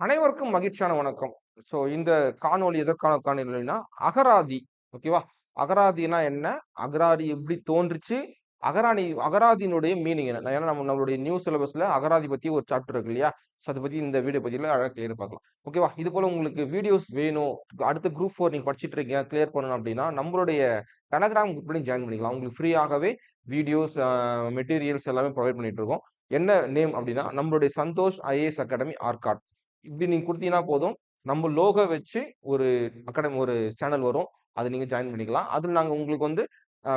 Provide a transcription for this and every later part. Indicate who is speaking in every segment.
Speaker 1: அனைவருக்கும் மகிழ்ச்சியான வணக்கம். இந்த காணொளி எதற்கான காணொளினா, அகராதி. ஓகேவா? அகராதினா என்ன? அகராதி எப்படி தோன்றுச்சு? அகராதியினுடைய மீனிங் என்ன? ஏன்னா நம்மளுடைய நியூ சிலபஸ்ல அகராதி பத்தி ஒரு சாப்டர் இருக்கு இல்லையா? அத பத்தி இந்த வீடியோ பதிவுல அழகா கிளியரா பார்க்கலாம். ஓகேவா? இது போல உங்களுக்கு வீடியோஸ் வேணும். அடுத்த குரூப் 4 நீங்க படிச்சுட்டு இருக்கீங்க. கிளியர் பண்ணணும் அப்படின்னா, நம்மளுடைய டெலகிராம் குரூப்லயும் ஜாயின் பண்ணிக்கலாம். உங்களுக்கு ஃப்ரீயாகவே வீடியோஸ், மெட்டீரியல்ஸ் எல்லாமே புரொவைட் பண்ணிட்டு இருக்கோம். என்ன நேம் அப்படின்னா, நம்மளுடைய சந்தோஷ் ஐஏஎஸ் அகாடமி ஆர்காட். இப்படி நீங்க குடுத்தீங்கன்னா போதும். நம்ம லோகோ வச்சு ஒரு ஒரு சேனல் வரும். அத நீங்க ஜாயின் பண்ணிக்கலாம். அதுல நாங்க உங்களுக்கு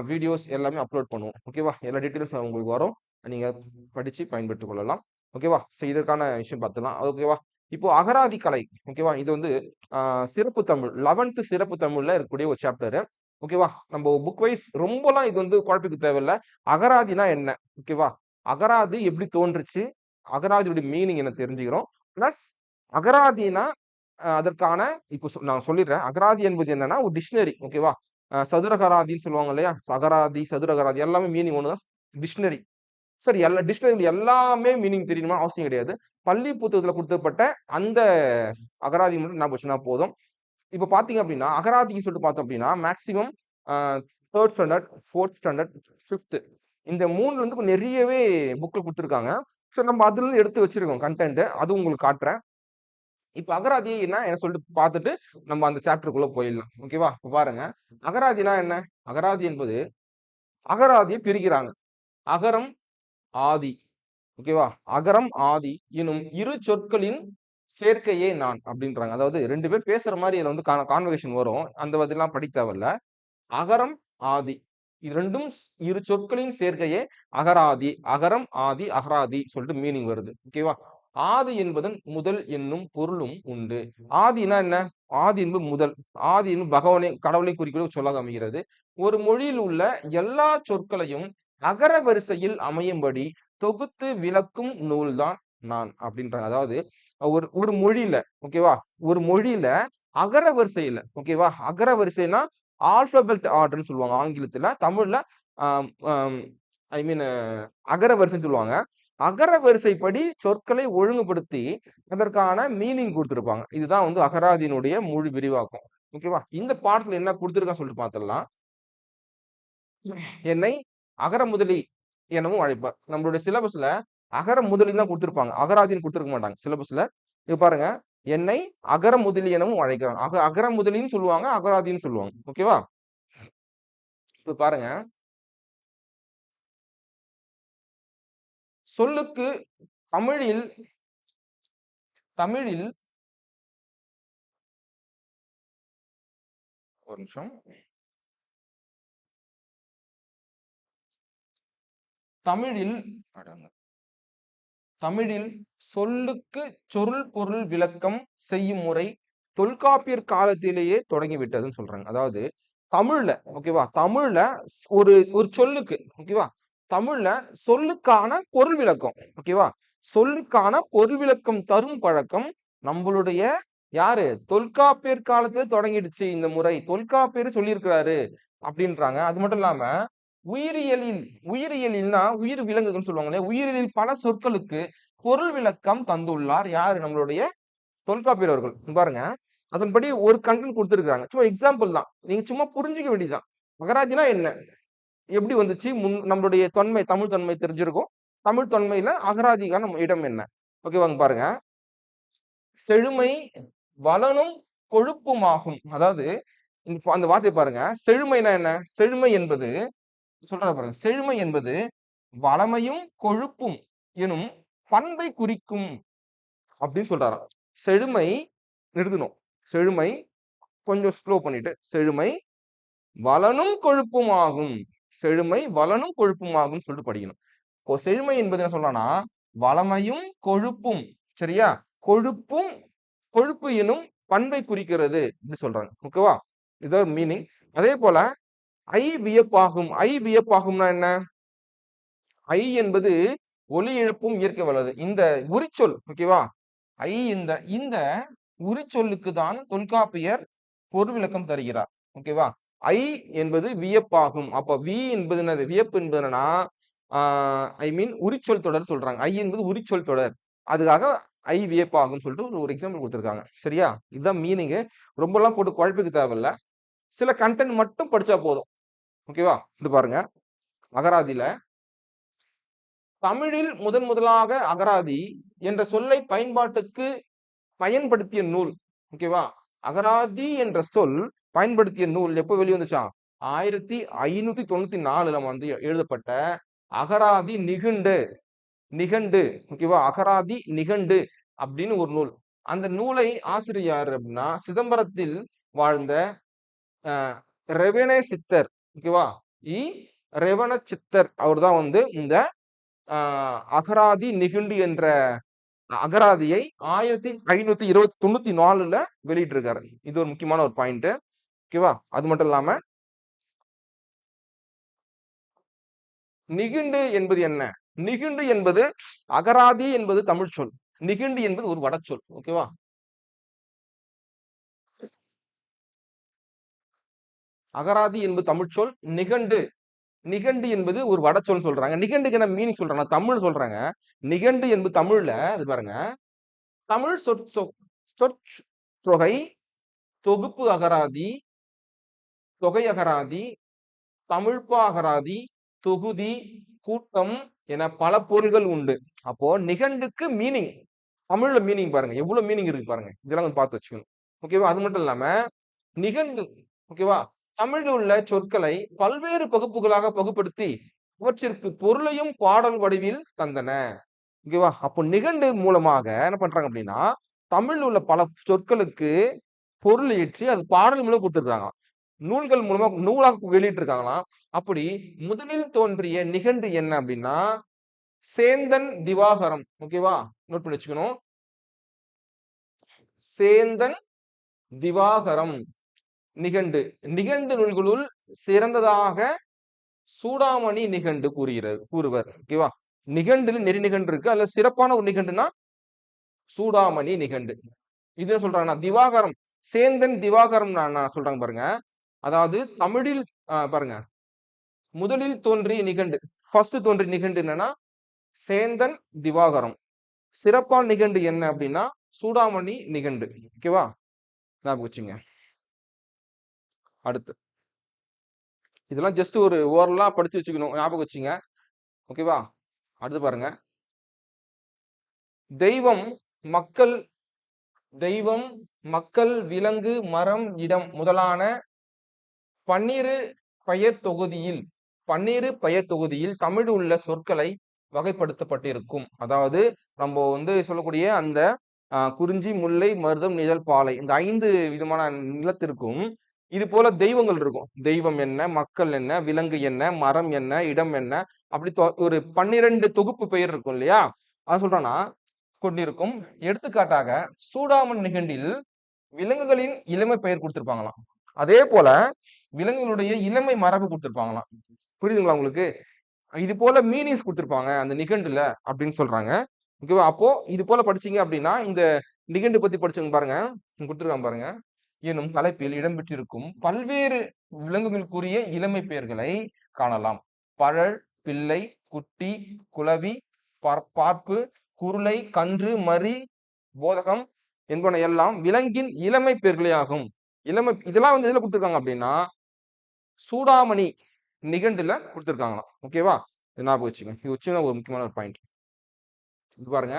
Speaker 1: வீடியோஸ் எல்லாமே அப்லோட் பண்ணுவோம். ஓகேவா? எல்லா டீட்டெயில்ஸும் உங்களுக்கு வரும். நீங்க படிச்சு பயன்பெற்றுக் கொள்ளலாம். ஓகேவா? இதற்கான விஷயம் பார்த்துடலாம். ஓகேவா? இப்போ அகராதி கலை. ஓகேவா? இது அ சிறப்பு தமிழ் 11த் சிறப்பு தமிழ்ல இருக்கக்கூடிய ஒரு சாப்டர். ஓகேவா? நம்ம புக் வைஸ் ரொம்பலாம் இது குழப்பிக்க தேவையில்ல. அகராதினா என்ன? ஓகேவா? அகராதி எப்படி தோன்றுச்சு? அகராதியுடைய மீனிங் என்ன தெரிஞ்சுக்கிறோம். பிளஸ் அகராதினா அதற்கான இப்போ நான் சொல்லிடுறேன். அகராதி என்பது என்னன்னா, ஒரு டிக்ஷனரி. ஓகேவா? சதுரகராதின்னு சொல்லுவாங்க இல்லையா? அகராதி, சதுரகராதி எல்லாமே மீனிங் ஒண்ணு தான். டிக்ஷனரி. சரி, எல்லா டிக்ஷனரில எல்லாமே மீனிங் தெரியணும்னு அவசியம் கிடையாது. பள்ளி புத்தகத்துல குடுக்கப்பட்ட அந்த அகராதி மட்டும் ஞாபகம் வச்சுனா போதும். இப்ப பார்த்தீங்க அப்டின்னா, அகராதின்னு சொல்லிட்டு பார்த்தோம் அப்டின்னா, மேக்ஸிமம் அ 3 ஸ்டாண்டர்ட், 4த் ஸ்டாண்டர்ட், 5த் இந்த 3ல கொஞ்சம் நெறையவே புக்ல குடுத்துருக்காங்க. நம்ம அதுலருந்து எடுத்து வச்சிருக்கோம் கன்டென்ட். அதுவும் உங்களுக்கு காட்டுறேன். இப்ப அகராதி என்ன சொல்லிட்டு பார்த்துட்டு நம்ம அந்த சாப்டருக்குள்ள போயிடலாம். ஓகேவா? இப்ப பாருங்க. அகராதினா என்ன? அகராதி என்பது அகராதிய பிரிக்கிறாங்க. அகரம், ஆதி. ஓகேவா? அகரம், ஆதி எனும் இரு சொற்களின் சேர்க்கையே நான் அப்படின்றாங்க. அதாவது 2 பேர் பேசுற மாரி இதுல கான்வர்சேஷன் வரும். அந்த இதெல்லாம் படிக்க தேவையில்ல. அகரம், ஆதி. இது 2ம் இரு சொற்களின் சேர்க்கையே அகராதி. அகரம், ஆதி, அகராதி சொல்லிட்டு மீனிங் வருது. ஓகேவா? ஆதி என்பதன் முதல் என்னும் பொருளும் உண்டு. ஆதினா என்ன? ஆதி என்பது முதல். ஆதி என்பது கடவுளையும் குறிக்கக்கூடிய ஒரு சொல்லாக அமைகிறது. ஒரு மொழியில் உள்ள எல்லா சொற்களையும் அகர வரிசையில் அமையும்படி தொகுத்து விளக்கும் நூல்தான் நான் அப்படின்றாங்க. அதாவது ஒரு ஒரு மொழியில, ஓகேவா? ஒரு மொழியில அகர வரிசையில, ஓகேவா? அகர வரிசைனா ஆல்பபெட் ஆர்டர்ன்னு சொல்லுவாங்க ஆங்கிலத்துல. தமிழ்ல ஆம், ஆம், ஐ மீன் அகர வரிசைன்னு சொல்லுவாங்க. அகர வரிசைப்படி சொற்களை ஒழுங்குபடுத்தி அதற்கான மீனிங் குடுத்திருப்பாங்க. இதுதான் அகராதியினுடைய முழு விரிவாக்கம். ஓகேவா? இந்த பாடத்துல என்ன குடுத்திருக்கான்னு சொல்லிட்டு பார்த்துடலாம். என்னை அகர முதலி எனவும் அழைப்பார். நம்மளுடைய சிலபஸ்ல அகர முதலின்னு தான் குடுத்திருப்பாங்க. அகராதின்னு குடுத்திருக்க மாட்டாங்க சிலபஸ்ல. இங்க பாருங்க. என்னை அகர முதலி எனவும் அழைக்கிறாங்க. அகர முதலின்னு சொல்லுவாங்க. அகராதின்னு சொல்லுவாங்க. ஓகேவா? இப்ப பாருங்க. சொல்லுக்கு தமிழில் தமிழில் ஒரு நிமிஷம். தமிழில் அடங்க. தமிழில் சொல்லுக்கு சொல் பொருள் விளக்கம் செய்யும் முறை தொல்காப்பியர் காலத்திலேயே தொடங்கிவிட்டதுன்னு சொல்றாங்க. அதாவது தமிழ்ல, ஓகேவா? தமிழ்ல ஒரு ஒரு சொல்லுக்கு, ஓகேவா? தமிழ்ல சொல்லுக்கான பொருள் விளக்கம், ஓகேவா? சொல்லுக்கான பொருள் விளக்கம் தரும் பழக்கம் நம்மளுடைய யாரு? தொல்காப்பியர் காலத்துல தொடங்கிடுச்சு இந்த முறை. தொல்காப்பியர் சொல்லியிருக்கிறாரு அப்படின்றாங்க. அது மட்டும் இல்லாம உயிரியலில் உயிரியலில்னா உயிர் விலங்குகள்ன்னு சொல்லுவாங்க இல்லையா? உயிரியலில் பல சொற்களுக்கு பொருள் விளக்கம் தந்துள்ளார் யாரு? நம்மளுடைய தொல்காப்பியர் அவர்கள். இங்க பாருங்க. அதன்படி ஒரு கன்டென்ட் குடுத்திருக்காங்க. சும்மா எக்ஸாம்பிள் தான். நீங்க சும்மா புரிஞ்சுக்க வேண்டியதுதான். அகராதினா என்ன? எப்படி வந்துச்சு? நம்மளுடைய தொன்மை, தமிழ் தொன்மை தெரிஞ்சிருக்கும். தமிழ் தொன்மையில அகராதிக்கான இடம் என்ன? ஓகேவாங்க பாருங்க. செழுமை, வளனும், கொழுப்புமாகும். அதாவது அந்த வார்த்தைய பாருங்க. செழுமைனா என்ன? செழுமை என்பது சொல்றாரு பாருங்க. செழுமை என்பது வளமையும், கொழுப்பும் எனும் பண்பை குறிக்கும் அப்படின்னு சொல்றாராம். செழுமை நிறுத்தணும். செழுமை கொஞ்சம் ஸ்லோ பண்ணிட்டு, செழுமை வளனும் கொழுப்பும் ஆகும். செழுமை வளனும் கொழுப்பும் ஆகும்னு சொல்லிட்டு படிக்கணும். இப்போ செழுமை என்பது என்ன சொல்றான்னா, வளமையும் கொழுப்பும், சரியா? கொழுப்பும் கொழுப்பு எனும் பண்பை குறிக்கிறது அப்படின்னு சொல்றாங்க. ஓகேவா? இதான் மீனிங். அதே போல வியப்பாகும். வியப்பாகும்னா என்ன? என்பது ஒலி எழுப்பும் இயற்கை வல்லது. இந்த உரிச்சொல், ஓகேவா? இந்த இந்த உரிச்சொல்லுக்கு தான் தொல்காப்பியர் பொருள் விளக்கம் தருகிறார். ஓகேவா? ஐ என்பது வியப்பாகும். அப்ப என்பது என்னது? வியப்பு என்பது என்னன்னா, ஐ மீன் உரிச்சொல் தொடர் சொல்றாங்க. என்பது உரிச்சொல் தொடர். அதுக்காக ஐ வியப்பாகும் சொல்லிட்டு ஒரு எக்ஸாம்பிள் கொடுத்துருக்காங்க. சரியா? இதுதான் மீனிங்கு. ரொம்பலாம் போட்டு குழப்பிக்க தேவையில்ல. சில கண்டென்ட் மட்டும் படிச்சா போதும். ஓகேவா? இது பாருங்க. அகராதியில தமிழில் முதலாக அகராதி என்ற சொல்லை பயன்பாட்டுக்கு பயன்படுத்திய நூல். ஓகேவா? அகராதி என்ற சொல் பயன்படுத்திய நூல் எப்போ வெளிவந்துச்சாம்? 1594ல வந்து எழுதப்பட்ட அகராதி நிகண்டு. ஓகேவா? அகராதி நிகண்டு அப்படின்னு ஒரு நூல். அந்த நூலை ஆசிரியர் யாரு அப்படின்னா சிதம்பரத்தில் வாழ்ந்த ரெவென சித்தர். ஓகேவா? இ ரெவண சித்தர் அவர் தான் வந்து இந்த அகராதி நிகுண்டு என்ற அகராதியை 1594ல வெளியிட்டிருக்காரு. இது ஒரு முக்கியமான ஒரு பாயிண்ட். ஓகேவா? அது மட்டும் இல்லாம நிகுண்டு என்பது என்ன? நிகுண்டு என்பது அகராதி என்பது தமிழ் சொல். நிகுண்டு என்பது ஒரு வடச்சொல். ஓகேவா? அகராதி என்பது தமிழ் சொல். நிகண்டு என்பது ஒரு வடச்சொல் சொல்றாங்க. நிகண்டுக்கு என்ன மீனிங் சொல்றாங்க? தமிழ் சொல்றாங்க. நிகண்டு என்பது தமிழ்ல இது பாருங்க. தமிழ் சொற்சொகை தொகுப்பு அகராதி, தொகை அகராதி, தமிழ்ப்பா அகராதி, தொகுதி, கூட்டம் என பல பொருள்கள் உண்டு. அப்போ நிகண்டுக்கு மீனிங் தமிழ்ல மீனிங் பாருங்க. எவ்வளவு மீனிங் இருக்கு பாருங்க. இதெல்லாம் கொஞ்சம் பார்த்து வச்சுக்கணும். ஓகேவா? அது மட்டும் இல்லாம நிகண்டு ஓகேவா? தமிழில் உள்ள சொற்களை பல்வேறு பகுப்புகளாக பகுப்படுத்தி அவற்றிற்கு பொருளையும் பாடல் வடிவில் தந்தன. ஓகேவா? அப்போ நிகண்டு மூலமாக என்ன பண்றாங்க அப்படின்னா தமிழ்ல உள்ள பல சொற்களுக்கு பொருள் ஏற்றி அது பாடல் மூலம் கொடுத்துருக்காங்க. நூல்கள் மூலமா நூலாக வெளியிட்டு இருக்காங்களாம். அப்படி முதலில் தோன்றிய நிகண்டு என்ன அப்படின்னா சேந்தன் திவாகரம். ஓகேவா? நோட் பண்ணி வச்சுக்கணும். சேந்தன் திவாகரம் நிகண்டு. நிகண்டு நூல்களுள் சிறந்ததாக சூடாமணி நிகண்டு கூறுவர். ஓகேவா? நிகண்டுல நெறி நிகண்டு இருக்கு. அதுல சிறப்பான ஒரு நிகண்டுனா சூடாமணி நிகண்டு. இது சொல்றாங்கன்னா திவாகரம் சேந்தன் திவாகரம் சொல்றாங்க பாருங்க. அதாவது தமிழில் பாருங்க முதலில் தோன்றிய நிகண்டு ஃபர்ஸ்ட் தோன்றிய நிகண்டு என்னன்னா சேந்தன் திவாகரம். சிறப்பான நிகண்டு என்ன அப்படின்னா சூடாமணி நிகண்டு. ஓகேவா? ஞாபகம் வச்சுங்க. அடுத்து இதெல்லாம் ஜஸ்ட் ஒரு ஓரலா படிச்சு வச்சுக்கணும். ஞாபகம் வச்சுங்க. ஓகேவா? அடுத்து பாருங்க. தெய்வம் மக்கள் விலங்கு மரம் இடம் முதலான 12 பெயர் தொகுதியில் தமிழ் உள்ள சொற்களை வகைப்படுத்தப்பட்டிருக்கும். அதாவது நம்ம வந்து சொல்லக்கூடிய அந்த குறிஞ்சி, முல்லை, மருதம், நிழல், பாலை இந்த 5 விதமான நிலத்திற்கும் இது போல தெய்வங்கள் இருக்கும். தெய்வம் என்ன, மக்கள் என்ன, விலங்கு என்ன, மரம் என்ன, இடம் என்ன, அப்படி ஒரு 12 தொகுப்பு பெயர் இருக்கும் இல்லையா? அது சொல்றானா கொண்டிருக்கும். எடுத்துக்காட்டாக சூடாமணி நிகண்டில் விலங்குகளின் இளமை பெயர் கொடுத்திருப்பாங்களாம். அதே போல விலங்குகளுடைய இளமை மரபு கொடுத்திருப்பாங்களாம். புரியுதுங்களா உங்களுக்கு? இது போல மீனிங்ஸ் கொடுத்திருப்பாங்க அந்த நிகண்டுல அப்படின்னு சொல்றாங்க. ஓகேவா? அப்போ இது போல படிச்சீங்க அப்படின்னா இந்த நிகண்டு பத்தி படிச்சவங்க பாருங்க கொடுத்துருக்காங்க பாருங்க. எனும் தலைப்பில் இடம்பெற்றிருக்கும் பல்வேறு விலங்குகளுக்குரிய இளமை பெயர்களை காணலாம். பழல், பிள்ளை, குட்டி, குளவி, பார்ப்பு, குருளை, கன்று, மரி, போதகம் என்பன எல்லாம் விலங்கின் இளமை பெயர்களே ஆகும். இதெல்லாம் வந்து எதுல கொடுத்துருக்காங்க அப்படின்னா சூடாமணி நிகண்டுல கொடுத்துருக்காங்களாம். ஓகேவா? ஞாபகம் வச்சுங்க. இது வச்சுன்னா ஒரு முக்கியமான ஒரு பாயிண்ட். இது பாருங்க.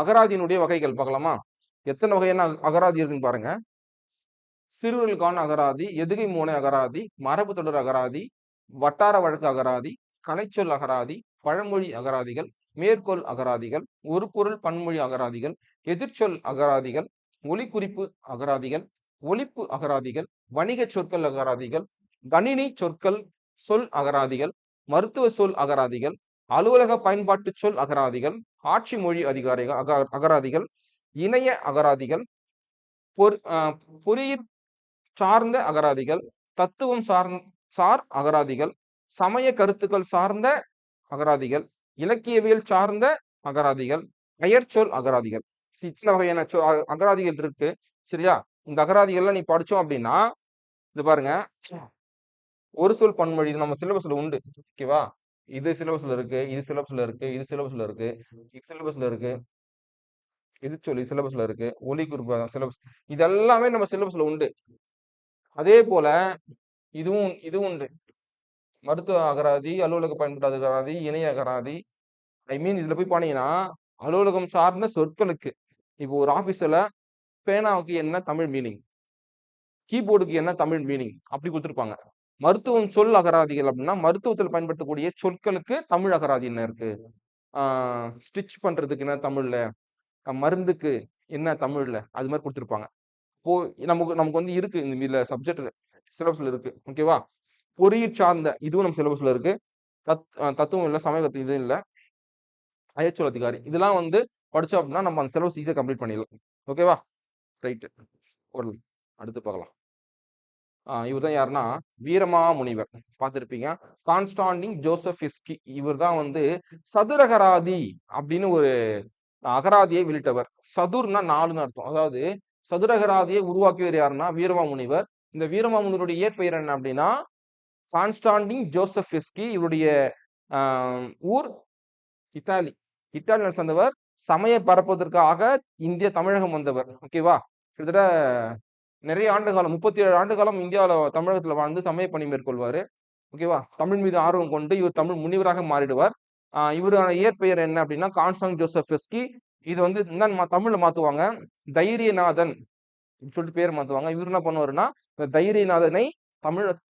Speaker 1: அகராதியினுடைய வகைகள் பார்க்கலாமா? எத்தனை வகையான அகராதி இருக்குன்னு பாருங்க. சிறுவர்களுக்கான அகராதி, எதுகை மோனை அகராதி, மரபு தொடர் அகராதி, வட்டார வழக்கு அகராதி, கலைச்சொல் அகராதி, பழமொழி அகராதிகள், மேற்கோள் அகராதிகள், ஒரு பொருள் பன்மொழி அகராதிகள், எதிர்ச்சொல் அகராதிகள், ஒலிக்குறிப்பு அகராதிகள், ஒலிப்பு அகராதிகள், வணிக சொற்கள் அகராதிகள், கணினி சொற்கள் சொல் அகராதிகள், மருத்துவ சொல் அகராதிகள், அலுவலக பயன்பாட்டு சொல் அகராதிகள், ஆட்சி மொழி அகராதிகள், இணைய அகராதிகள், பொறியியல் சார்ந்த அகராதிகள், தத்துவம் சார் அகராதிகள், சமய கருத்துக்கள் சார்ந்த அகராதிகள், இலக்கியவியல் சார்ந்த அகராதிகள், பெயர்ச்சொல் அகராதிகள். இத்தனை வகையான அகராதிகள் இருக்கு. சரியா? இந்த அகராதிகள்லாம் நீ படிச்சோம் அப்படின்னா இது பாருங்க ஒரு சொல் பன்மொழி இது நம்ம சிலபஸ்ல உண்டு. ஓகேவா? இது சிலபஸ்ல இருக்கு, இது சிலபஸ்ல இருக்கு, இது சிலபஸ்ல இருக்கு, இது சிலபஸ்ல இருக்கு. எதிர்ச்சொல்லி சிலபஸ்ல இருக்கு. ஒலி குறிப்பு சிலபஸ் இதெல்லாமே நம்ம சிலபஸ்ல உண்டு. அதே போல இதுவும் இதுவும் உண்டு. மருத்துவ அகராதி, அலுவலக பயன்பாட்டு அகராதி, இணைய அகராதி. ஐ மீன் இதுல போய் போனீங்கன்னா, அலுவலகம் சார்ந்த சொற்களுக்கு இப்போ ஒரு ஆபீஸ்ல பேனாவுக்கு என்ன தமிழ் மீனிங்? கீபோர்டுக்கு என்ன தமிழ் மீனிங்? அப்படி குடுத்திருப்பாங்க. மருத்துவம் சொல் அகராதிகள் அப்படின்னா, மருத்துவத்தில் பயன்படுத்தக்கூடிய சொற்களுக்கு தமிழ் அகராதி என்ன இருக்கு? ஆ ஸ்டிச் பண்றதுக்கு என்ன தமிழ்ல? மருந்துக்கு என்ன தமிழ்ல? அது மாரி குடுத்திருப்பாங்க. இப்போ நமக்கு நமக்கு வந்து இருக்கு. இதுல சப்ஜெக்ட்ல சிலபஸ்ல இருக்கு. ஓகேவா? பொறியியல் சார்ந்த இதுவும் நம்ம சிலபஸ்ல இருக்கு. தத்துவம் இல்ல, சமய இதுவும் இல்ல. அயச்சொல் அதிகாரி. இதெல்லாம் வந்து படிச்சோம் அப்படின்னா, நம்ம அந்த சிலபஸ் ஈஸியா கம்ப்ளீட் பண்ணிடலாம். ஓகேவா? ரைட். ஒரு அடுத்து பார்க்கலாம். இவர் தான் யாருன்னா, வீரமாமுனிவர் பார்த்திருப்பீங்க. கான்ஸ்டான்டின் ஜோசபிஸ்கி இவர் தான் வந்து சதுரகராதி அப்படின்னு ஒரு அகராதியை வெளியிட்டவர். சதுர்னா 4ன்னு அர்த்தம். அதாவது சதுரகராதியை உருவாக்கியவர் யாருன்னா வீரமாமுனிவர். இந்த வீரமாமுனிவருடைய இயற்பெயர் என்ன அப்படின்னா கான்ஸ்டான்டின் ஜோசபிஸ்கி. இவருடைய ஊர் இத்தாலி. இத்தாலியில் சேர்ந்தவர். சமய பரப்புவதற்காக இந்திய தமிழகம் வந்தவர். ஓகேவா? கிட்டத்தட்ட நிறைய ஆண்டு காலம் 37 ஆண்டு காலம் இந்தியாவில் தமிழகத்துல வாழ்ந்து சமய பணி மேற்கொள்வாரு. ஓகேவா? தமிழ் மீது ஆர்வம் கொண்டு இவர் தமிழ் முனிவராக மாறிடுவார். இவரான இயற்பெயர் என்ன அப்படின்னா கான்ஸ்டான் ஜோசபிஸ்கி. இது வந்து தமிழ்ல மாத்துவாங்க தைரியநாதன் சொல்லிட்டு பேர் மாத்துவாங்க. இவர் என்ன பண்ணுவாருன்னா இந்த தைரியநாதனை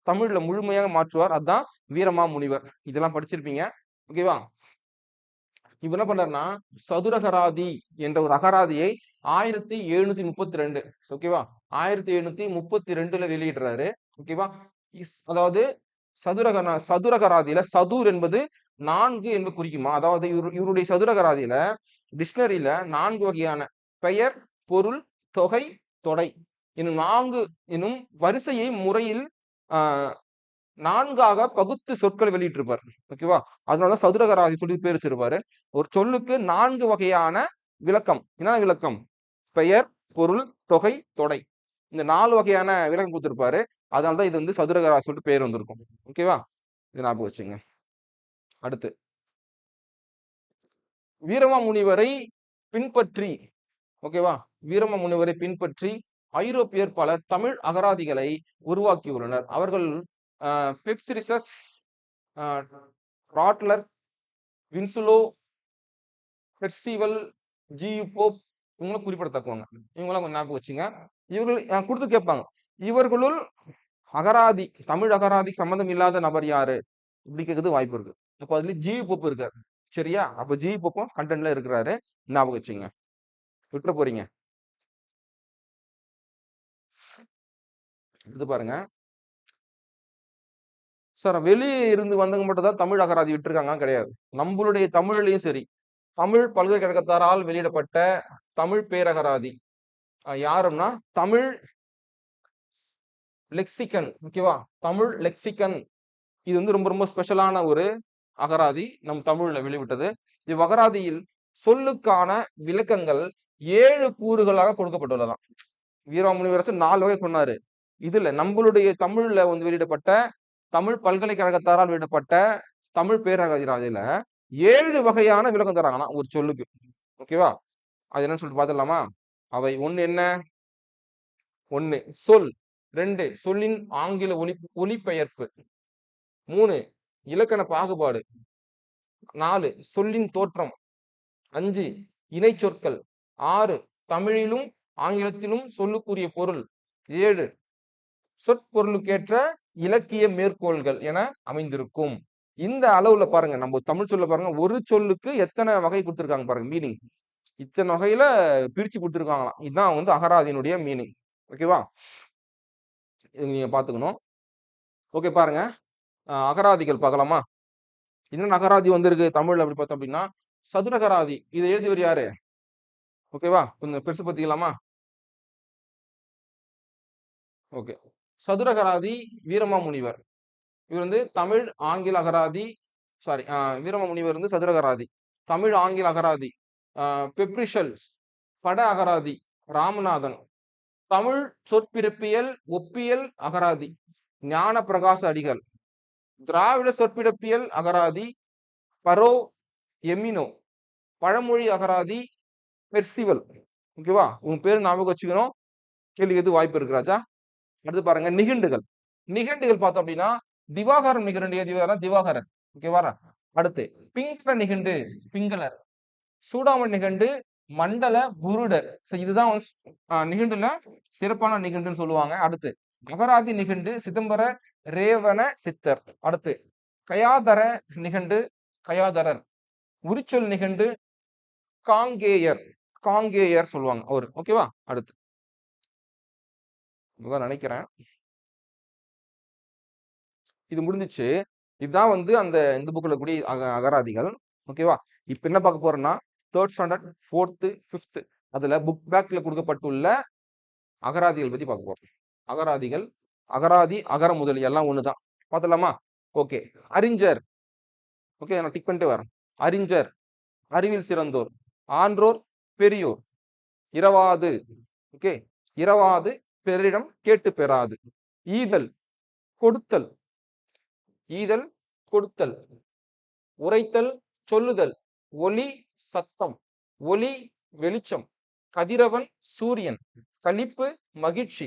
Speaker 1: தமிழ்ல முழுமையாக மாற்றுவார். அதுதான் வீரமா முனிவர். இதெல்லாம் படிச்சிருப்பீங்க. ஓகேவா? இவர் என்ன பண்றாருன்னா சதுரகராதி என்ற ஒரு அகராதியை 1732 ஓகேவா 1732ல வெளியிடுறாரு. ஓகேவா? அதாவது சதுரகராதியில சதுர் என்பது 4 என்பது குறிக்குமா? அதாவது இவருடைய சதுரகராதியில டிக்ஷனரியில 4 வகையான பெயர், பொருள், தொகை, தொடை என்னும் 4 என்னும் வரிசையை முறையில் 4ஆக பகுத்து சொற்களை வெளியிட்டிருப்பார். ஓகேவா? அதனால சதுரகராதி சொல்லி பேர் வச்சிருப்பாரு. ஒரு சொல்லுக்கு 4 வகையான விளக்கம். என்ன விளக்கம்? பெயர், பொருள், தொகை, தொடை. இந்த 4 வகையான விளக்கம் கொடுத்திருப்பாரு. அதனாலதான் இது வந்து சதுரகராதி சொல்லிட்டு பேர் வந்திருக்கும். ஓகேவா? இது ஞாபகம் வச்சுங்க. அடுத்து வீரமாமுனிவரை பின்பற்றி ஓகேவா? வீரமாமுனிவரை பின்பற்றி ஐரோப்பியர் பலர் தமிழ் அகராதிகளை உருவாக்கியுள்ளனர். அவர்கள் பெப்சிரிசஸ், ராட்லர், வின்சுலோ, பெர்சிவல், ஜியு போப் இவங்களும் குறிப்பிடத்தக்கவங்க. இவங்களாம் கொஞ்சம் ஞாபகம் வச்சுங்க. இவர்கள் கொடுத்து கேட்பாங்க. இவர்களுள் அகராதி தமிழ் அகராதி சம்பந்தம் இல்லாத நபர் யாரு இப்படி கேட்கறது வாய்ப்பு இருக்கு. அப்போ அதுல ஜியு போப் இருக்காரு. சரியா? அப்ப ஜியு போப்பும் கண்டென்ட்ல இருக்கிறாரு. ஞாபகம் வச்சுங்க. விட்டுற போறீங்க. இது பாருங்க சார், வெளியே இருந்து வந்தவங்க மட்டும் தான் தமிழ் அகராதி விட்டுருக்காங்க கிடையாது. நம்மளுடைய தமிழ்லயும் சரி, தமிழ் பல்கலைக்கழகத்தாரால் வெளியிடப்பட்ட தமிழ் பேரகராதி யாருன்னா தமிழ் லெக்சிகன். ஓகேவா? தமிழ் லெக்சிகன் இது வந்து ரொம்ப ரொம்ப ஸ்பெஷலான ஒரு அகராதி நம் தமிழ்ல வெளிவிட்டது. இவ்வகராதியில் சொல்லுக்கான விளக்கங்கள் 7 கூறுகளாக கொடுக்கப்பட்டுள்ளதாம். வீரமாமுனிவரசு 4 வகை சொன்னாரு. இதுல நம்மளுடைய தமிழ்ல வந்து வெளியிடப்பட்ட தமிழ் பல்கலைக்கழகத்தாரால் வெளியிடப்பட்ட தமிழ் பேரகராதியில 7 வகையான விளக்கம் தராங்கன்னா ஒரு சொல்லுக்கு. ஓகேவா? அது என்னன்னு சொல்லிட்டு பாத்துடலாமா? அவை 1 என்ன? 1 சொல். 2 சொல்லின் ஆங்கில ஒலிபெயர்ப்பு. 3 இலக்கண பாகுபாடு. 4 சொல்லின் தோற்றம். 5 இணை சொற்கள். 6 தமிழிலும் ஆங்கிலத்திலும் சொல்லுக்குரிய பொருள். 7 சொற்பொருளுக்கேற்ற இலக்கிய மேற்கோள்கள் என அமைந்திருக்கும். இந்த அளவுல பாருங்க, நம்ம தமிழ் சொல்ல பாருங்க, ஒரு சொல்லுக்கு எத்தனை வகை கொடுத்திருக்காங்க பாருங்க மீனிங். இத்தனை வகையில பிரிச்சு கொடுத்திருக்காங்களாம். இதுதான் வந்து அகராதியினுடைய மீனிங். ஓகேவா? நீங்க பாத்துக்கணும். ஓகே பாருங்க, அகராதிகள் பார்க்கலாமா? இன்னும் அகராதி வந்திருக்கு தமிழ் அப்படி பார்த்தோம் அப்படின்னா சதுரகராதி. இதை எழுதியவர் யாரு? ஓகேவா? கொஞ்சம் பெருசு பத்திக்கலாமா? ஓகே. சதுரகராதி வீரமாமுனிவர். இவர் வந்து தமிழ் ஆங்கில அகராதி சாரி வீரமாமுனிவர் வந்து சதுரகராதி. தமிழ் ஆங்கில அகராதி பெப்ரிஷல்ஸ் பட அகராதி ராமநாதன். தமிழ் சொற்பிறப்பியல் ஒப்பியல் அகராதி ஞான பிரகாச அடிகள். திராவிட சொற்பிறப்பியல் அகராதி பரோ எமினோ. பழமொழி அகராதி பெர்சிவல். ஓகேவா? உங்க பேரு ஞாபகம் வச்சுக்கணும். கேள்வி எது வாய்ப்பு இருக்கு ராஜா. அடுத்து பாருங்க நிகண்டுகள். நிகண்டுகள் பார்த்தோம் அப்படின்னா திவாகரம் நிகண்டு எதுவாரா திவாகரன். ஓகேவா? அடுத்து பிங்கள நிகண்டு பிங்களர். சூடாமணி நிகண்டு மண்டல குருடர். இதுதான் நிகண்டுல சிறப்பான நிகண்டுன்னு சொல்லுவாங்க. அடுத்து அகராதி நிகண்டு சிதம்பர ரேவண சித்தர். அடுத்து கயாதர நிகண்டு கயாதரர். உரிச்சொல் நிகண்டு காங்கேயர். காங்கேயர் சொல்லுவாங்க அவரு. ஓகேவா? அடுத்து நினைக்கிறேன் இது முடிஞ்சிச்சு. இதுதான் அந்த இந்த புக்ல கூடிய அகராதிகள். ஓகேவா? இப்ப என்ன பார்க்க போறோம்னா 3rd ஸ்டாண்டர்ட் 4th 5th அதுல புக் பேக்ல கொடுக்கப்பட்டுள்ள அகராதிகள் பத்தி பார்க்க போறோம். அகராதிகள், அகராதி, அகர முதலி எல்லாம் ஒண்ணுதான். பார்த்தலாமா? ஓகே. அறிஞர். ஓகே, நான் டிக் பண்ணிட்டு வரேன். அறிஞர், அறிவில் சிறந்தோர், ஆன்றோர், பெரியோர். இரவாது. ஓகே, இரவாது பெரிடம் கேட்டு பெறாது. ஈதல், கொடுத்தல். ஈதல், கொடுத்தல். உரைத்தல், சொல்லுதல். ஒளி, சத்தம். ஒளி, வெளிச்சம். கதிரவன், சூரியன். களிப்பு, மகிழ்ச்சி.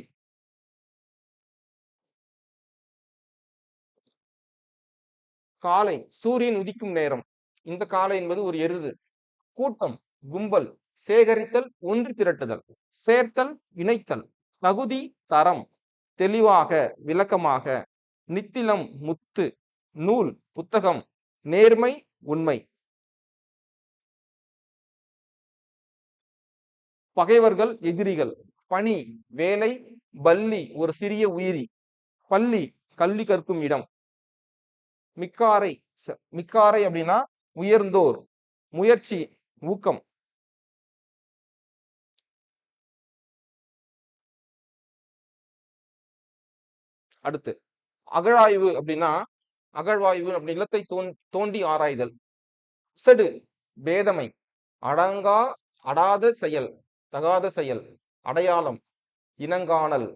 Speaker 1: காலை, சூரியன் உதிக்கும் நேரம். இந்த காலை என்பது ஒரு எருது. கூட்டம், கும்பல். சேகரித்தல், ஒன்று திரட்டுதல். சேர்த்தல், இணைத்தல். தகுதி, தரம். தெளிவாக, விளக்கமாக. நித்திலம், முத்து. நூல், புத்தகம். நேர்மை, உண்மை. பகைவர்கள், எதிரிகள். பணி, வேலை. பள்ளி, ஒரு சிறிய உயிரி. பள்ளி, கல்வி கற்கும் இடம். மிக்காரை. மிக்காரை அப்படின்னா உயர்ந்தோர். முயற்சி, ஊக்கம். அடுத்து அகழாய்வு அப்படின்னா அகழ்வாய்வு அப்படி நிலத்தை தோண்டி ஆராய்தல். அசடு, பேதமை. அடங்கா, அடாத செயல், தகாத செயல். அடையாளம், இனங்காணல்.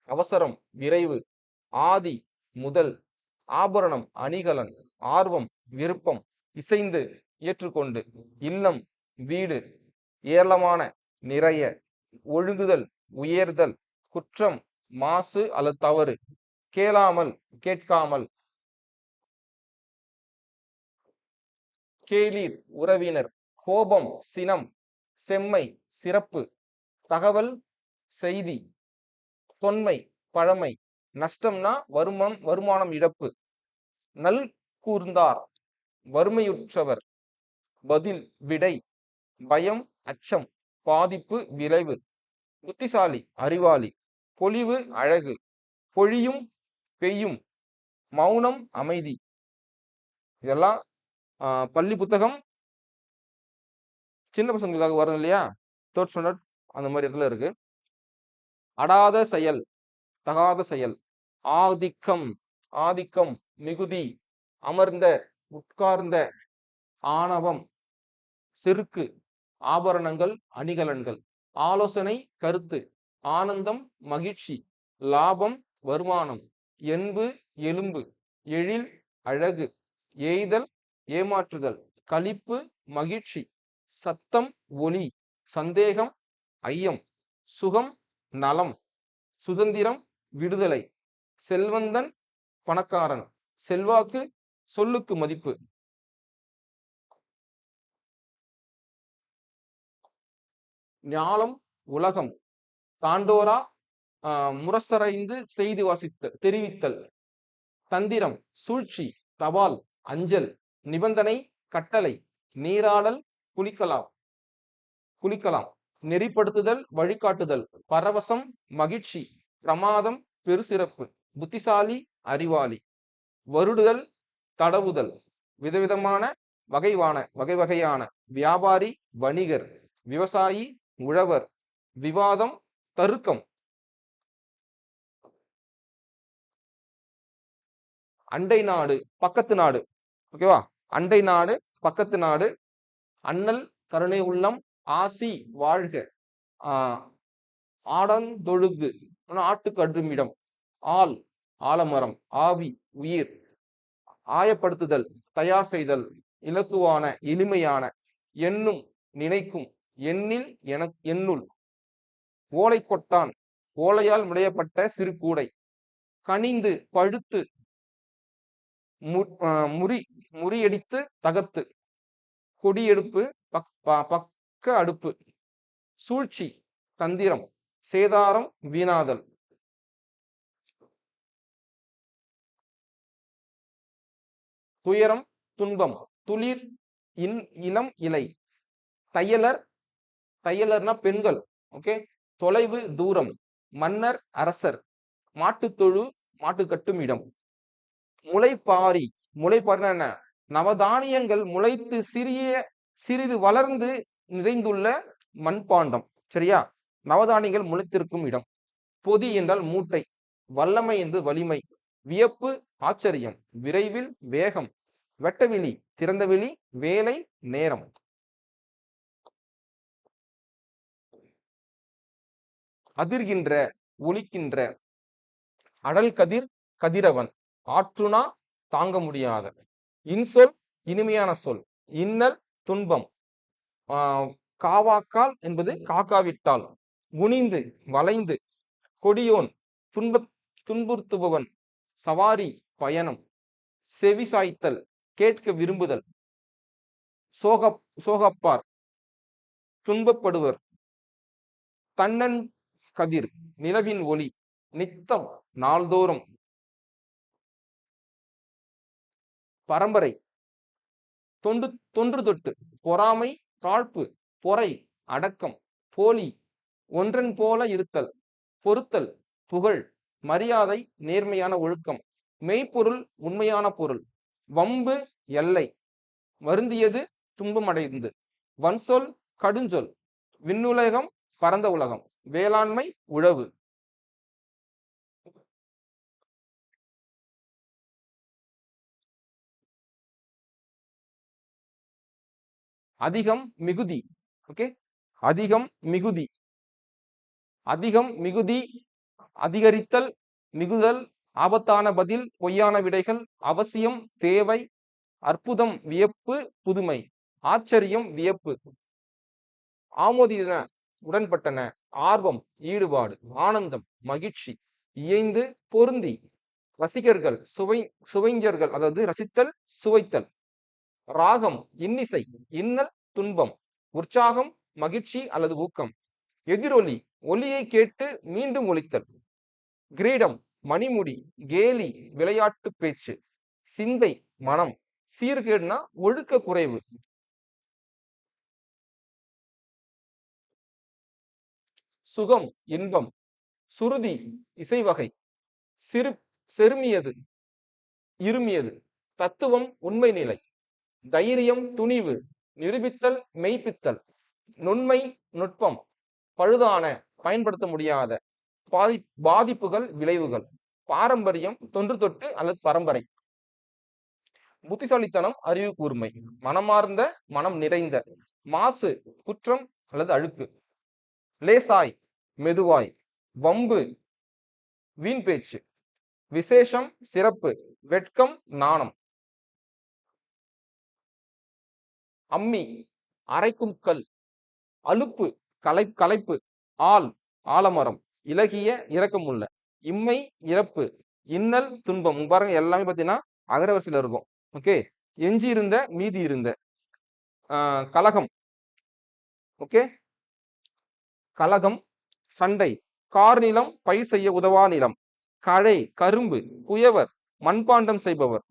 Speaker 1: அவசரம், விரைவு. ஆதி, முதல். ஆபரணம், அணிகலன். ஆர்வம், விருப்பம். இசைந்து, ஏற்றுக்கொண்டு. இல்லம், வீடு. ஏராளமான, நிறைய. ஒழுகுதல், உயர்தல். குற்றம், மாசு அல்லது தவறு. கேளாமல், கேட்காமல். கேளீர், உறவினர். கோபம், சினம். செம்மை, சிறப்பு. தகவல், செய்தி. தொன்மை, பழமை. நஷ்டம்னா வருமானம் இழப்பு. நல் கூர்ந்தார், வறுமையுற்றவர். பதில், விடை. பயம், அச்சம். பாதிப்பு, விளைவு. புத்திசாலி, அறிவாளி. பொலிவு, அழகு. பொழியும், பெய்யும். மௌனம், அமைதி. இதெல்லாம் பள்ளி புத்தகம் சின்ன பசங்களுக்காக வரும் இல்லையா, 3rd ஸ்டாண்டர்ட் அந்த மாதிரி இடத்துல இருக்கு. அடாத செயல், தகாத செயல். ஆதிக்கம், ஆதிக்கம். மிகுதி. அமர்ந்த, உட்கார்ந்த. ஆணவம், செருக்கு. ஆபரணங்கள், அணிகலன்கள். ஆலோசனை, கருத்து. ஆனந்தம், மகிழ்ச்சி. லாபம், வருமானம். என்பு, எலும்பு. எழில், அழகு. எய்தல், ஏமாற்றுதல். களிப்பு, மகிழ்ச்சி. சத்தம், ஒலி. சந்தேகம், ஐயம். சுகம், நலம். சுதந்திரம், விடுதலை. செல்வந்தன், பணக்காரன். செல்வாக்கு, சொல்லுக்கு மதிப்பு. ஞாலம், உலகம். தாண்டோரா, முரசறைந்து செய்தி தெரிவித்தல். தந்திரம், சூழ்ச்சி. தபால், அஞ்சல். நிபந்தனை, கட்டளை. நீராடல், குளிக்கலாம். நெறிப்படுத்துதல், வழிகாட்டுதல். பரவசம், மகிழ்ச்சி. பிரமாதம், பெருசிறப்பு. புத்திசாலி, அறிவாளி. வருடுதல், தடவுதல். விதவிதமான, வகை வகையான. வியாபாரி, வணிகர். விவசாயி, உழவர். விவாதம், தருக்கம். அண்டை நாடு, பக்கத்து நாடு. ஓகேவா? அண்டை நாடு, பக்கத்து நாடு. அண்ணல், கருணை உள்ளம். ஆசி, வாழ்க. ஆடந்தொழுகு, ஆட்டுக்கு அன்றுமிடம். ஆள், ஆலமரம். ஆவி, உயிர். ஆயப்படுத்துதல், தயார் செய்தல். இலக்குவான, எளிமையான. எண்ணும், நினைக்கும். எண்ணில் எண்ணுள். ஓலை கொட்டான், ஓலையால் விளையப்பட்ட சிறு கூடை. கனிந்து பழுத்து முறி முறியடித்து தகர்த்து. கொடியெடுப்பு பக்க அடுப்பு. சூழ்ச்சி தந்திரம். சேதாரம் வீணாதல். துயரம் துன்பம். துளிர் இளம் இலை. தையலர், தையலர்னா பெண்கள். ஓகே. தொலைவு தூரம். மன்னர் அரசர். மாட்டுத்தொழு மாட்டு கட்டும் இடம். முளைப்பாரி, முளைப்பாரினா என்ன? நவதானியங்கள் முளைத்து சிறிது வளர்ந்து நிறைந்துள்ள மண்பாண்டம். சரியா? நவதானியங்கள் முளைத்திருக்கும் இடம். பொதி என்றால் மூட்டை. வல்லமை என்று வலிமை. வியப்பு ஆச்சரியம். விரைவில் வேகம். வெட்டவெளி திறந்தவெளி. வேலை நேரம். அதிர்கின்ற ஒலிக்கின்ற. அடல் கதிர் கதிரவன். ஆற்றுனா தாங்க முடியாத. இன்சொல் இனிமையான சொல். இன்னல் துன்பம். காவாக்கால் என்பது காக்காவிட்டால். குனிந்து வளைந்து. கொடியோன் துன்புறுத்துபவன். சவாரி பயணம். செவி சாய்த்தல் கேட்க விரும்புதல். சோகப்பார் துன்பப்படுவர். தன்னன் கதிர் நிலவின் ஒளி. நித்தம் நாள்தோறும். பரம்பரை தொன்று தொட்டு. பொறாமை காழ்ப்பு. பொறை அடக்கம். போலி ஒன்றன் போல இருத்தல். பொறுத்தல் புகழ். மரியாதை நேர்மையான ஒழுக்கம். மெய்ப்பொருள் உண்மையான பொருள். வம்பு எல்லை. வருந்தியது துன்பமடைந்து. வன்சொல் கடுஞ்சொல். விண்ணுலகம் பரந்த உலகம். வேளாண்மை உழவு. அதிகம் மிகுதி. ஓகே. அதிகம் மிகுதி. அதிகம் மிகுதி. அதிகரித்தல் மிகுதல். ஆபத்தான பதில் பொய்யான விடைகள். அவசியம் தேவை. அற்புதம் வியப்பு புதுமை. ஆச்சரியம் வியப்பு. ஆமோதின உடன்பட்டன. ஆர்வம் ஈடுபாடு. ஆனந்தம் மகிழ்ச்சி. இயைந்து பொருந்தி. ரசிகர்கள் சுவைஞர்கள், அதாவது ரசித்தல் சுவைத்தல். ராகம் இன்னிசை. இன்னல் துன்பம். உற்சாகம் மகிழ்ச்சி அல்லது ஊக்கம். எதிரொலி ஒலியை கேட்டு மீண்டும் ஒலித்தல். கிரீடம் மணிமுடி. கேலி விளையாட்டு பேச்சு. சிந்தை மனம். சீர்கேடுனா ஒழுக்க குறைவு. சுகம் இன்பம். சுருதி இசைவகை. செருமியது இருமியது. தத்துவம் உண்மை நிலை. தைரியம் துணிவு. நிரூபித்தல் மெய்ப்பித்தல். நுண்மை நுட்பம். பழுதான பயன்படுத்த முடியாத. பாதிப்புகள் விளைவுகள். பாரம்பரியம் தொன்று தொட்டு அல்லது பரம்பரை. புத்திசாலித்தனம் அறிவு கூர்மை. மனமார்ந்த மனம் நிறைந்த. மாசு குற்றம் அல்லது அழுக்கு. லேசாய் மெதுவாய். வம்பு வீண் பேச்சு. விசேஷம் சிறப்பு. வெட்கம் நாணம். அம்மி அரைக்கும் கல். அலுப்பு களைப்பு. ஆள் ஆலமரம். இலகிய இரக்கமுள்ள. இம்மை இறப்பு. இன்னல் துன்பம். பாருங்க எல்லாமே பார்த்தீங்கன்னா அகரவரிசையில் இருக்கும். ஓகே. எஞ்சி இருந்த மீதி இருந்த. கலகம். ஓகே. கலகம் சண்டை. கார் நிலம் பயிர் செய்ய உதவா நிலம். களை கரும்பு. குயவர் மண்பாண்டம் செய்பவர்.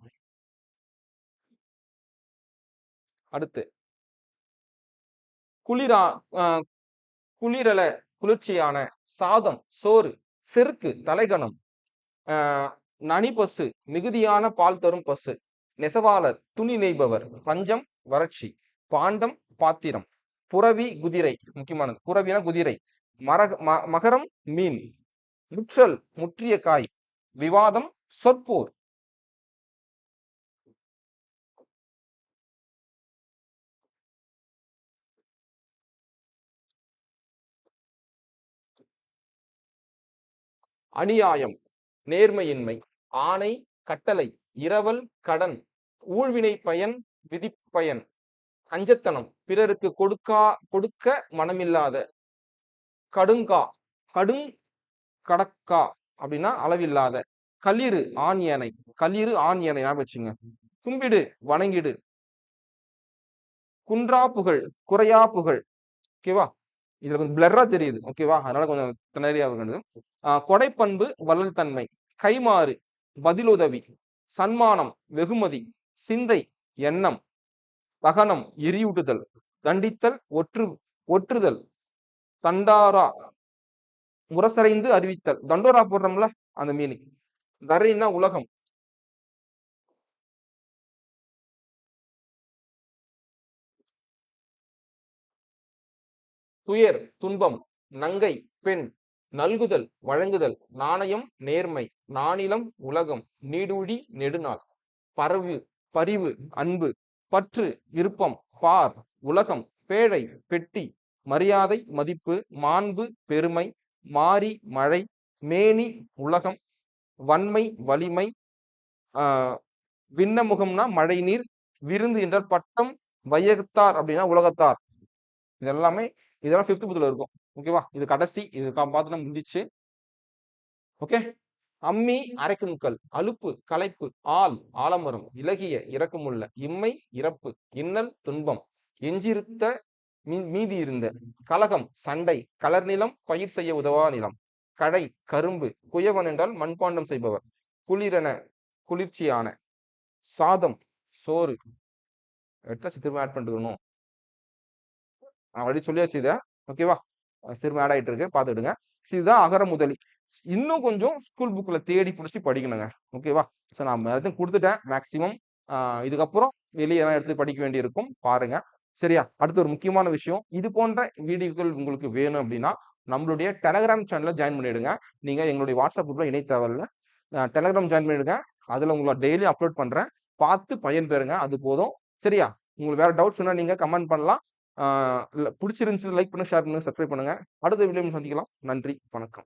Speaker 1: அடுத்து குளிரல குளிர்ச்சியான. சாதம் சோறு. செருக்கு தலைகணம். நனி பசு மிகுதியான பால் தரும் பசு. நெசவாளர் துணி நெய்பவர். பஞ்சம் வறட்சி. பாண்டம் பாத்திரம். புறவி குதிரை. முக்கியமானது புறவின குதிரை. மகரம் மீன். முற்றல் முற்றிய காய். விவாதம் சொற்போர். அநியாயம் நேர்மையின்மை. ஆணை கட்டளை. இரவல் கடன். ஊழ்வினை பயன் விதிப்பயன். கஞ்சத்தனம், பிறருக்கு கொடுக்க மனமில்லாத. கடுங்கா, கடுங் கடக்கா அப்படின்னா அளவில்லாத. களிறு ஆண் யானை, களிறு ஆண் யானை ஞாபகம் வச்சுங்க. கும்பிடு வணங்கிடு. குன்றா புகழ், குறையா புகழ். ஓகேவா? இதுல கொஞ்சம் பிளர்ரா தெரியுது. ஓகேவா? அதனால கொஞ்சம் திணறியா இருக்குது. கொடைப்பண்பு வள்ளல் தன்மை. கைமாறு பதிலுதவி. சன்மானம் வெகுமதி. சிந்தை எண்ணம். தகனம் எரியூட்டுதல். தண்டித்தல் ஒற்றுதல். தண்டாரா முரசறைந்து அறிவித்தல். தண்டோரா போடுறோம்ல அந்த மீனிங். தரைன்னா உலகம். துயர் துன்பம். நங்கை பெண். நல்குதல் வழங்குதல். நாணயம் நேர்மை. நாணிலம் உலகம். நீடூழி நெடுநாள். பரவு பரிவு அன்பு. பற்று விருப்பம். பார் உலகம். பேழை பெட்டி. மரியாதை மதிப்பு. மாண்பு பெருமை. மாரி மழை. மேனி உலகம். வன்மை வலிமை. விண்ணமுகம்னா மழை நீர். விருந்து என்றால் பட்டம். வையகத்தார் அப்படின்னா உலகத்தார். இது எல்லாமே இதெல்லாம் 5th புக்ல இருக்கும். ஓகேவா? இது கடைசி. இது பார்த்தோம்னா முடிஞ்சிச்சு. ஓகே. அம்மி அரைக்கும் கல். அலுப்பு களைப்பு. ஆள் ஆலமரம். இலகிய இரக்கமுள்ள. இம்மை இறப்பு. இன்னல் துன்பம். எஞ்சிருத்த மீதி இருந்த. கலகம் சண்டை. கலர் நிலம் பயிர் செய்ய உதவா நிலம். கடை கரும்பு. குயவன் என்றால் மண்பாண்டம் செய்பவர். குளிரென குளிர்ச்சியான. சாதம் சோறு. எடுத்தாச்சு, திரும்ப ஆட் பண்ணிக்கணும். ஆல்ரெடி சொல்லியாச்சு இதை. ஓகேவா? திரும்ப ஆட் ஆகிட்டு இருக்கு, பார்த்துடுங்க. இதுதான் அகர முதலி. இன்னும் கொஞ்சம் ஸ்கூல் புக்ல தேடி பிடிச்சி படிக்கணுங்க. ஓகேவா? ஸோ நான் எதுவும் கொடுத்துட்டேன் மேக்சிமம். இதுக்கப்புறம் வெளியெல்லாம் எடுத்து படிக்க வேண்டியிருக்கும், பாருங்க. சரியா? அடுத்து ஒரு முக்கியமான விஷயம், இது போன்ற வீடியோக்கள் உங்களுக்கு வேணும் அப்படின்னா நம்மளுடைய டெலகிராம் சேனல்ல ஜாயின் பண்ணிடுங்க. நீங்க எங்களுடைய வாட்ஸ்அப் குரூப்ல இணை தேவையில்ல. டெலகிராம் ஜாயின் பண்ணிடுங்க. அதுல உங்களை டெய்லி அப்லோட் பண்றேன், பார்த்து பயன் பெறுங்க. அது போதும். சரியா? உங்களுக்கு வேற டவுட்ஸ் சொன்னா நீங்க கமெண்ட் பண்ணலாம். பிடிச்சிருந்துச்சு லைக் பண்ணுங்க, ஷேர் பண்ணுங்க, சப்ஸ்கிரைப் பண்ணுங்க. அடுத்த வீடியோ சந்திக்கலாம். நன்றி, வணக்கம்.